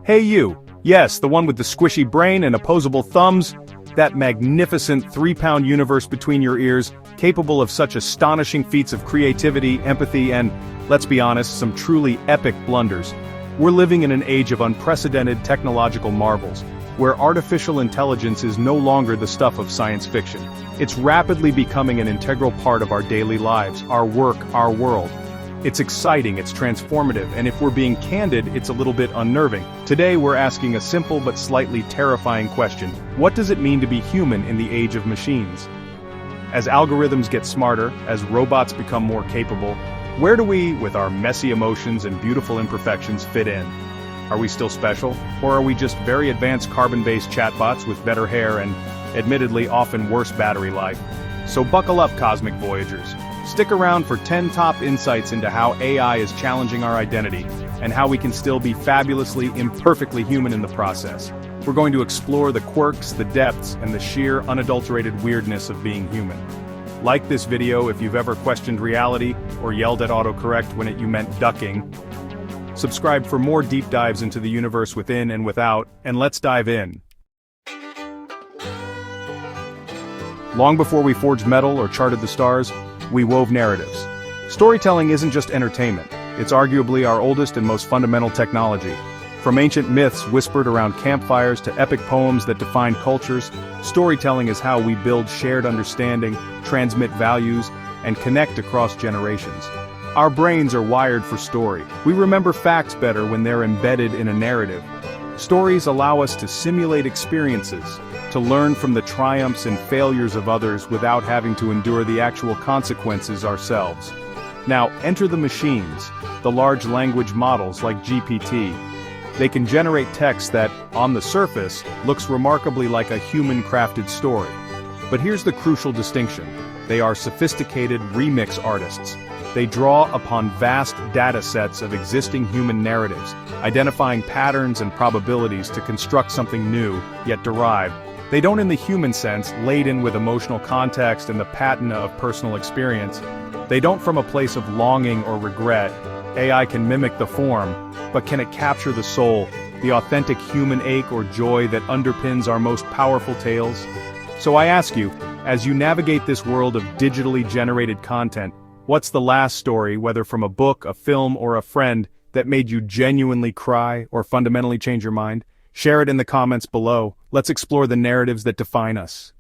Hey you, yes, the one with the squishy brain and opposable thumbs, that magnificent 3-pound universe between your ears, capable of such astonishing feats of creativity, empathy, and, let's be honest, some truly epic blunders. We're living in an age of unprecedented technological marvels, where artificial intelligence is no longer the stuff of science fiction. It's rapidly becoming an integral part of our daily lives, our work, our world. It's exciting, it's transformative, and if we're being candid, it's a little bit unnerving. Today we're asking a simple but slightly terrifying question. What does it mean to be human in the age of machines? As algorithms get smarter, as robots become more capable, where do we, with our messy emotions and beautiful imperfections, fit in? Are we still special? Or are we just very advanced carbon-based chatbots with better hair and, admittedly, often worse battery life? So buckle up, cosmic voyagers. Stick around for 10 top insights into how AI is challenging our identity, and how we can still be fabulously, imperfectly human in the process. We're going to explore the quirks, the depths, and the sheer, unadulterated weirdness of being human. Like this video if you've ever questioned reality, or yelled at autocorrect when you meant ducking. Subscribe for more deep dives into the universe within and without, and let's dive in. Long before we forged metal or charted the stars, we wove narratives. Storytelling isn't just entertainment, it's arguably our oldest and most fundamental technology. From ancient myths whispered around campfires to epic poems that define cultures, storytelling is how we build shared understanding, transmit values, and connect across generations. Our brains are wired for story. We remember facts better when they're embedded in a narrative. Stories allow us to simulate experiences, to learn from the triumphs and failures of others without having to endure the actual consequences ourselves. Now, enter the machines, the large language models like GPT. They can generate text that, on the surface, looks remarkably like a human-crafted story. But here's the crucial distinction. They are sophisticated remix artists. They draw upon vast data sets of existing human narratives, identifying patterns and probabilities to construct something new, yet derived. They don't, in the human sense, laden with emotional context and the patina of personal experience. They don't from a place of longing or regret. AI can mimic the form, but can it capture the soul, the authentic human ache or joy that underpins our most powerful tales? So I ask you, as you navigate this world of digitally generated content, what's the last story, whether from a book, a film, or a friend, that made you genuinely cry or fundamentally change your mind? Share it in the comments below. Let's explore the narratives that define us.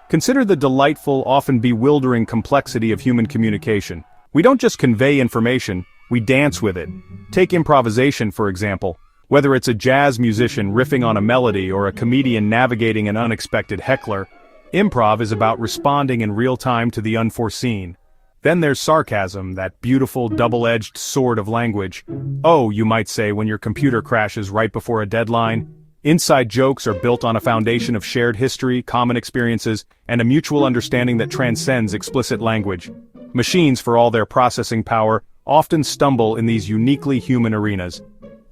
Consider the delightful, often bewildering complexity of human communication. We don't just convey information, we dance with it. Take improvisation, for example. Whether it's a jazz musician riffing on a melody or a comedian navigating an unexpected heckler, improv is about responding in real time to the unforeseen. Then there's sarcasm, that beautiful double-edged sword of language. Oh, you might say when your computer crashes right before a deadline. Inside jokes are built on a foundation of shared history, common experiences, and a mutual understanding that transcends explicit language. Machines, for all their processing power, often stumble in these uniquely human arenas.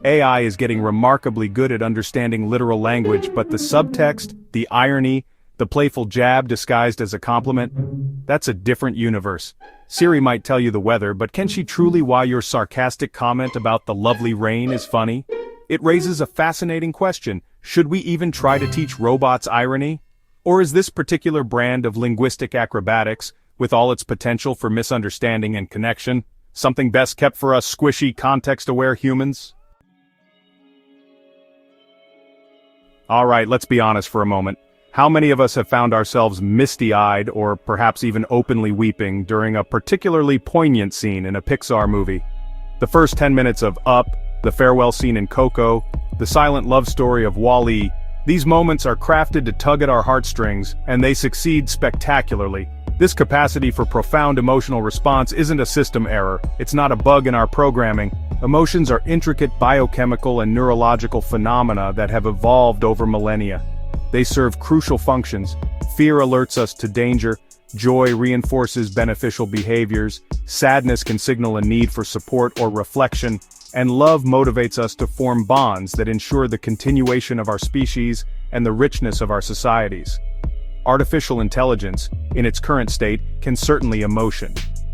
AI is getting remarkably good at understanding literal language, but the subtext, the irony, the playful jab disguised as a compliment, that's a different universe. Siri might tell you the weather, but can she truly why your sarcastic comment about the lovely rain is funny? It raises a fascinating question. Should we even try to teach robots irony? Or is this particular brand of linguistic acrobatics, with all its potential for misunderstanding and connection, something best kept for us squishy, context-aware humans? Alright, let's be honest for a moment. How many of us have found ourselves misty-eyed or perhaps even openly weeping during a particularly poignant scene in a Pixar movie? The first 10 minutes of Up, the farewell scene in Coco, the silent love story of Wall-E, these moments are crafted to tug at our heartstrings, and they succeed spectacularly. This capacity for profound emotional response isn't a system error, it's not a bug in our programming. Emotions are intricate biochemical and neurological phenomena that have evolved over millennia. They serve crucial functions. Fear alerts us to danger, joy reinforces beneficial behaviors, sadness can signal a need for support or reflection, and love motivates us to form bonds that ensure the continuation of our species and the richness of our societies. Artificial intelligence, in its current state, can certainly emotion.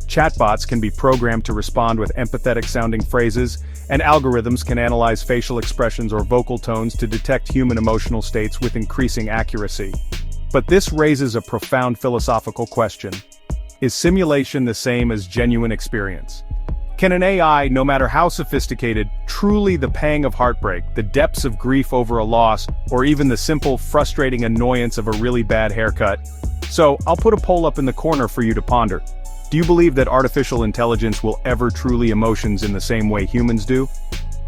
Chatbots can be programmed to respond with empathetic-sounding phrases, and algorithms can analyze facial expressions or vocal tones to detect human emotional states with increasing accuracy. But this raises a profound philosophical question. Is simulation the same as genuine experience? Can an AI, no matter how sophisticated, truly the pang of heartbreak, the depths of grief over a loss, or even the simple, frustrating annoyance of a really bad haircut? So, I'll put a poll up in the corner for you to ponder. Do you believe that artificial intelligence will ever truly emotions in the same way humans do?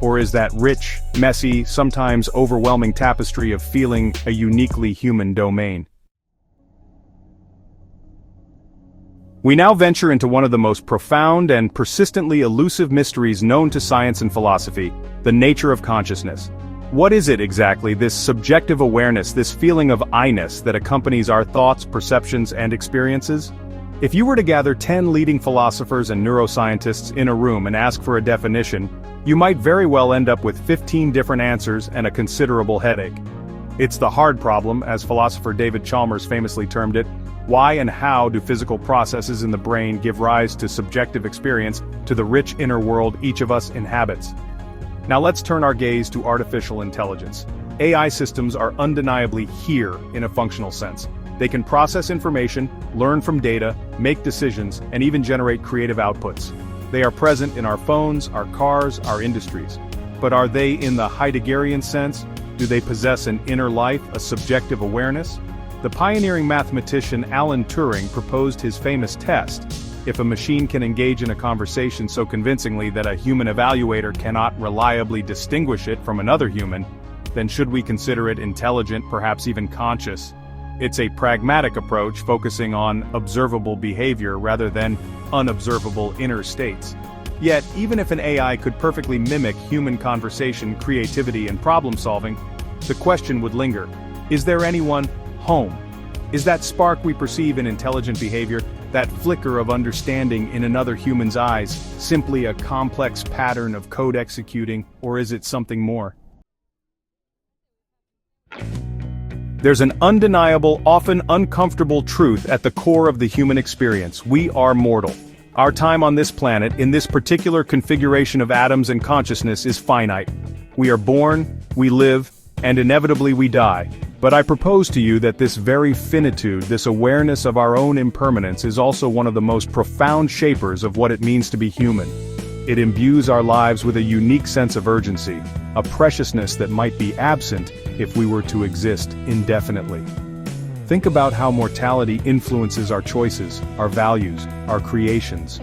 Or is that rich, messy, sometimes overwhelming tapestry of feeling a uniquely human domain? We now venture into one of the most profound and persistently elusive mysteries known to science and philosophy, the nature of consciousness. What is it exactly, this subjective awareness, this feeling of I-ness that accompanies our thoughts, perceptions, and experiences? If you were to gather 10 leading philosophers and neuroscientists in a room and ask for a definition, you might very well end up with 15 different answers and a considerable headache. It's the hard problem, as philosopher David Chalmers famously termed it. Why and how do physical processes in the brain give rise to subjective experience, to the rich inner world each of us inhabits? Now let's turn our gaze to artificial intelligence. AI systems are undeniably here in a functional sense. They can process information, learn from data, make decisions, and even generate creative outputs. They are present in our phones, our cars, our industries. But are they in the Heideggerian sense? Do they possess an inner life, a subjective awareness? The pioneering mathematician Alan Turing proposed his famous test. If a machine can engage in a conversation so convincingly that a human evaluator cannot reliably distinguish it from another human, then should we consider it intelligent, perhaps even conscious? It's a pragmatic approach focusing on observable behavior rather than unobservable inner states. Yet, even if an AI could perfectly mimic human conversation, creativity, and problem-solving, the question would linger. Is there anyone home? Is that spark we perceive in intelligent behavior, that flicker of understanding in another human's eyes, simply a complex pattern of code executing, or is it something more? There's an undeniable, often uncomfortable truth at the core of the human experience. We are mortal. Our time on this planet, in this particular configuration of atoms and consciousness, is finite. We are born, we live, and inevitably we die. But I propose to you that this very finitude, this awareness of our own impermanence, is also one of the most profound shapers of what it means to be human. It imbues our lives with a unique sense of urgency, a preciousness that might be absent if we were to exist indefinitely. Think about how mortality influences our choices, our values, our creations.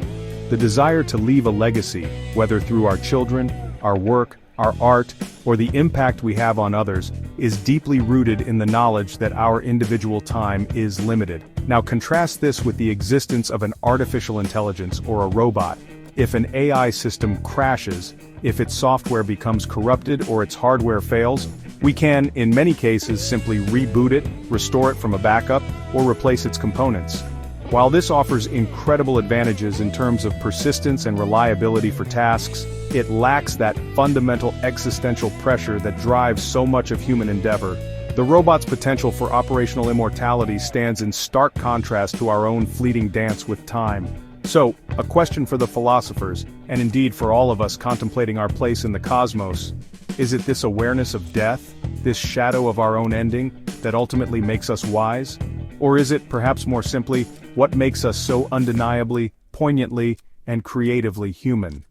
The desire to leave a legacy, whether through our children, our work, our art, or the impact we have on others, is deeply rooted in the knowledge that our individual time is limited. Now contrast this with the existence of an artificial intelligence or a robot. If an AI system crashes, if its software becomes corrupted or its hardware fails, we can, in many cases, simply reboot it, restore it from a backup, or replace its components. While this offers incredible advantages in terms of persistence and reliability for tasks, it lacks that fundamental existential pressure that drives so much of human endeavor. The robot's potential for operational immortality stands in stark contrast to our own fleeting dance with time. So, a question for the philosophers, and indeed for all of us contemplating our place in the cosmos: is it this awareness of death, this shadow of our own ending, that ultimately makes us wise? Or is it, perhaps more simply, what makes us so undeniably, poignantly, and creatively human?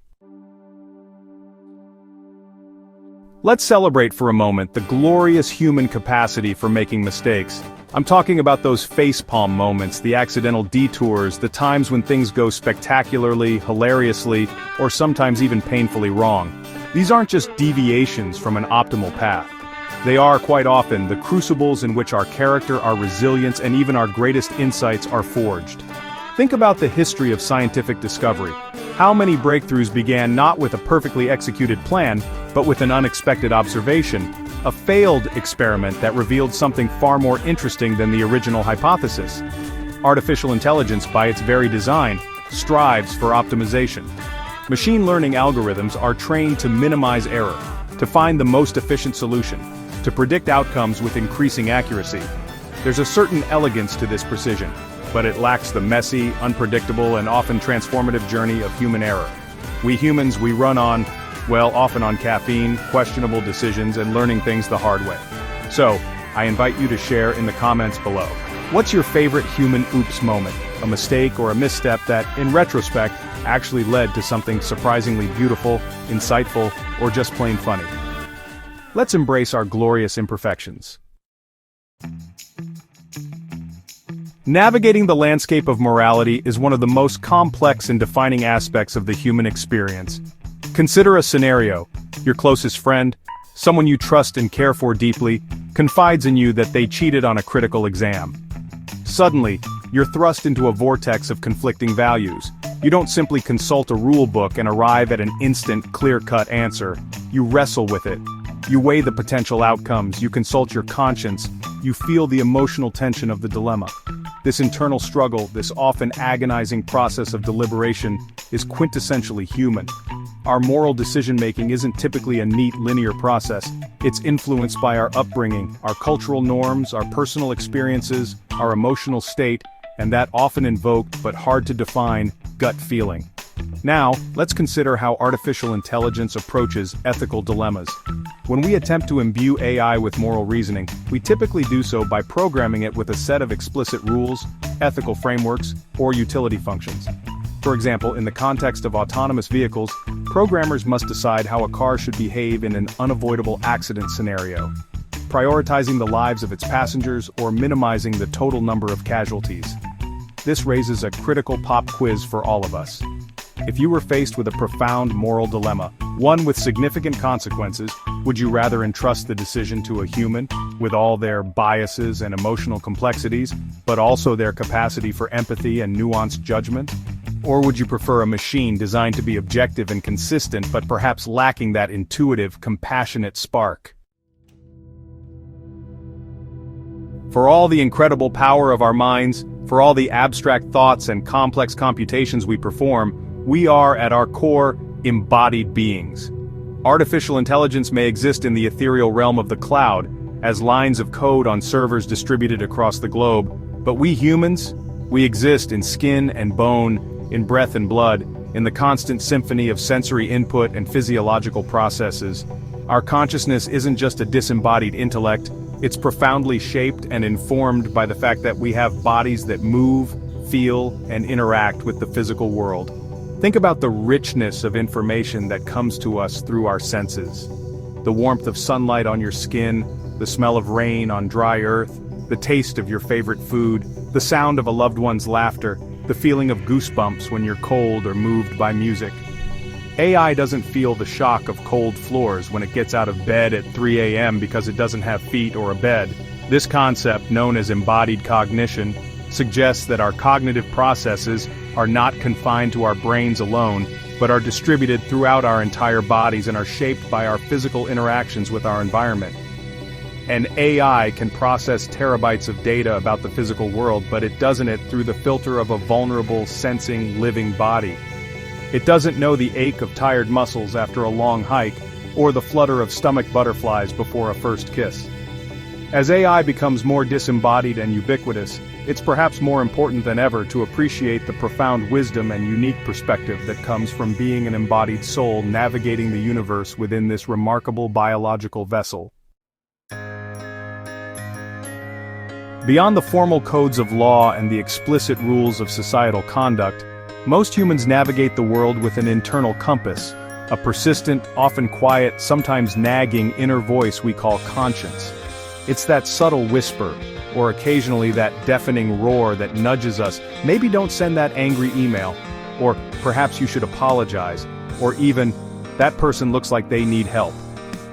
Let's celebrate for a moment the glorious human capacity for making mistakes. I'm talking about those facepalm moments, the accidental detours, the times when things go spectacularly, hilariously, or sometimes even painfully wrong. These aren't just deviations from an optimal path. They are, quite often, the crucibles in which our character, our resilience, and even our greatest insights are forged. Think about the history of scientific discovery. How many breakthroughs began not with a perfectly executed plan, but with an unexpected observation, a failed experiment that revealed something far more interesting than the original hypothesis? Artificial intelligence, by its very design, strives for optimization. Machine learning algorithms are trained to minimize error, to find the most efficient solution, to predict outcomes with increasing accuracy. There's a certain elegance to this precision, but it lacks the messy, unpredictable, and often transformative journey of human error. We humans, we run on, well, often on caffeine, questionable decisions, and learning things the hard way. So, I invite you to share in the comments below. What's your favorite human oops moment? A mistake or a misstep that, in retrospect, actually led to something surprisingly beautiful, insightful, or just plain funny. Let's embrace our glorious imperfections. Navigating the landscape of morality is one of the most complex and defining aspects of the human experience. Consider a scenario. Your closest friend, someone you trust and care for deeply, confides in you that they cheated on a critical exam. Suddenly, you're thrust into a vortex of conflicting values. You don't simply consult a rule book and arrive at an instant, clear-cut answer. You wrestle with it. You weigh the potential outcomes, you consult your conscience, you feel the emotional tension of the dilemma. This internal struggle, this often agonizing process of deliberation, is quintessentially human. Our moral decision-making isn't typically a neat, linear process. It's influenced by our upbringing, our cultural norms, our personal experiences, our emotional state, and that often invoked, but hard to define, gut feeling. Now, let's consider how artificial intelligence approaches ethical dilemmas. When we attempt to imbue AI with moral reasoning, we typically do so by programming it with a set of explicit rules, ethical frameworks, or utility functions. For example, in the context of autonomous vehicles, programmers must decide how a car should behave in an unavoidable accident scenario, prioritizing the lives of its passengers or minimizing the total number of casualties. This raises a critical pop quiz for all of us. If you were faced with a profound moral dilemma, one with significant consequences, would you rather entrust the decision to a human, with all their biases and emotional complexities, but also their capacity for empathy and nuanced judgment? Or would you prefer a machine designed to be objective and consistent but perhaps lacking that intuitive, compassionate spark? For all the incredible power of our minds, for all the abstract thoughts and complex computations we perform, we are, at our core, embodied beings. Artificial intelligence may exist in the ethereal realm of the cloud, as lines of code on servers distributed across the globe, but we humans, we exist in skin and bone, in breath and blood, in the constant symphony of sensory input and physiological processes. Our consciousness isn't just a disembodied intellect, it's profoundly shaped and informed by the fact that we have bodies that move, feel, and interact with the physical world. Think about the richness of information that comes to us through our senses. The warmth of sunlight on your skin, the smell of rain on dry earth, the taste of your favorite food, the sound of a loved one's laughter, the feeling of goosebumps when you're cold or moved by music. AI doesn't feel the shock of cold floors when it gets out of bed at 3 a.m. because it doesn't have feet or a bed. This concept, known as embodied cognition, suggests that our cognitive processes are not confined to our brains alone, but are distributed throughout our entire bodies and are shaped by our physical interactions with our environment. An AI can process terabytes of data about the physical world, but it doesn't through the filter of a vulnerable, sensing, living body. It doesn't know the ache of tired muscles after a long hike, or the flutter of stomach butterflies before a first kiss. As AI becomes more disembodied and ubiquitous, it's perhaps more important than ever to appreciate the profound wisdom and unique perspective that comes from being an embodied soul navigating the universe within this remarkable biological vessel. Beyond the formal codes of law and the explicit rules of societal conduct, most humans navigate the world with an internal compass, a persistent, often quiet, sometimes nagging inner voice we call conscience. It's that subtle whisper, or occasionally that deafening roar that nudges us, maybe don't send that angry email, or perhaps you should apologize, or even, that person looks like they need help.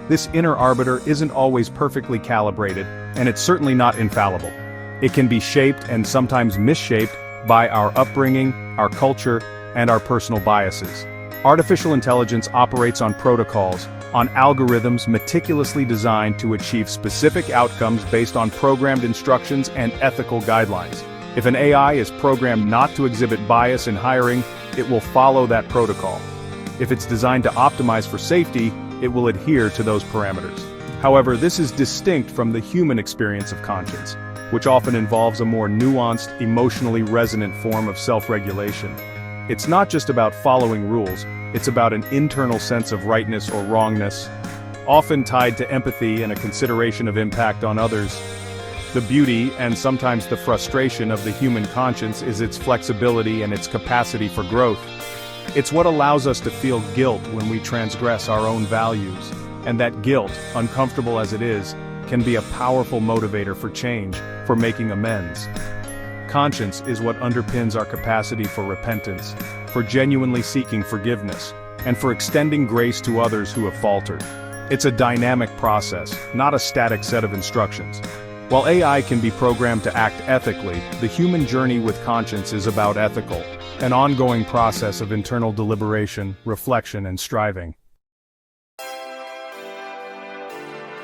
This inner arbiter isn't always perfectly calibrated, and it's certainly not infallible. It can be shaped and sometimes misshaped by our upbringing, our culture, and our personal biases. Artificial intelligence operates on protocols, on algorithms meticulously designed to achieve specific outcomes based on programmed instructions and ethical guidelines. If an AI is programmed not to exhibit bias in hiring, it will follow that protocol. If it's designed to optimize for safety, it will adhere to those parameters. However, this is distinct from the human experience of conscience. which often involves a more nuanced, emotionally resonant form of self-regulation. It's not just about following rules, it's about an internal sense of rightness or wrongness, often tied to empathy and a consideration of impact on others. The beauty, and sometimes the frustration of the human conscience is its flexibility and its capacity for growth. It's what allows us to feel guilt when we transgress our own values, and that guilt, uncomfortable as it is, can be a powerful motivator for change, for making amends. Conscience is what underpins our capacity for repentance, for genuinely seeking forgiveness, and for extending grace to others who have faltered. It's a dynamic process, not a static set of instructions. While AI can be programmed to act ethically, the human journey with conscience is about ethical, an ongoing process of internal deliberation, reflection, and striving.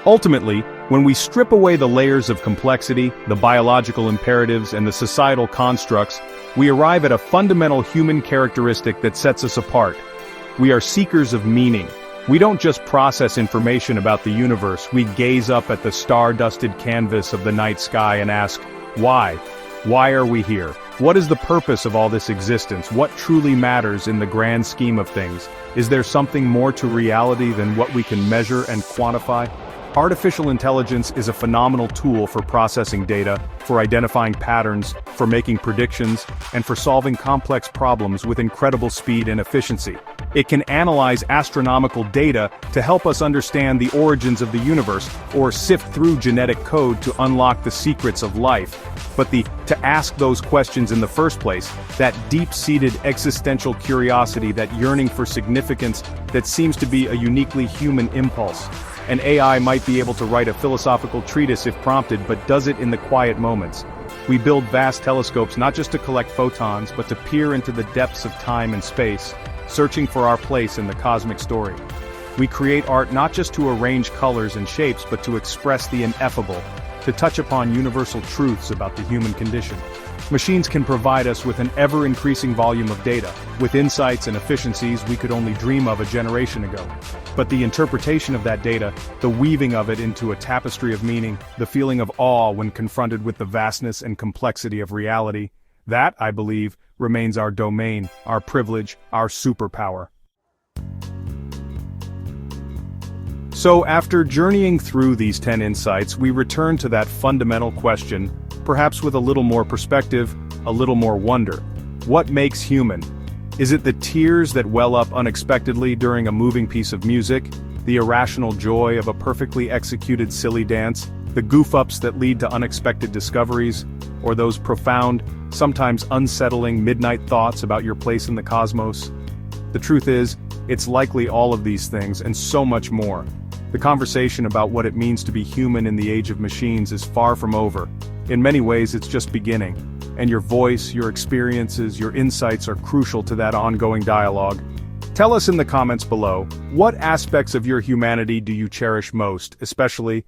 Ultimately, when we strip away the layers of complexity, the biological imperatives, and the societal constructs, we arrive at a fundamental human characteristic that sets us apart. We are seekers of meaning. We don't just process information about the universe, we gaze up at the star-dusted canvas of the night sky and ask, why? Why are we here? What is the purpose of all this existence? What truly matters in the grand scheme of things? Is there something more to reality than what we can measure and quantify? Artificial intelligence is a phenomenal tool for processing data, for identifying patterns, for making predictions, and for solving complex problems with incredible speed and efficiency. It can analyze astronomical data to help us understand the origins of the universe, or sift through genetic code to unlock the secrets of life. But to ask those questions in the first place, that deep-seated existential curiosity, that yearning for significance, that seems to be a uniquely human impulse. An AI might be able to write a philosophical treatise if prompted, but does it in the quiet moments. We build vast telescopes not just to collect photons, but to peer into the depths of time and space, searching for our place in the cosmic story. We create art not just to arrange colors and shapes, but to express the ineffable, to touch upon universal truths about the human condition. Machines can provide us with an ever-increasing volume of data, with insights and efficiencies we could only dream of a generation ago. But the interpretation of that data, the weaving of it into a tapestry of meaning, the feeling of awe when confronted with the vastness and complexity of reality, that, I believe, remains our domain, our privilege, our superpower. So after journeying through these 10 insights, we return to that fundamental question, perhaps with a little more perspective, a little more wonder. What makes human? Is it the tears that well up unexpectedly during a moving piece of music, the irrational joy of a perfectly executed silly dance, the goof-ups that lead to unexpected discoveries, or those profound, sometimes unsettling midnight thoughts about your place in the cosmos? The truth is, it's likely all of these things and so much more. The conversation about what it means to be human in the age of machines is far from over. In many ways, it's just beginning. And your voice, your experiences, your insights are crucial to that ongoing dialogue. Tell us in the comments below, what aspects of your humanity do you cherish most, especially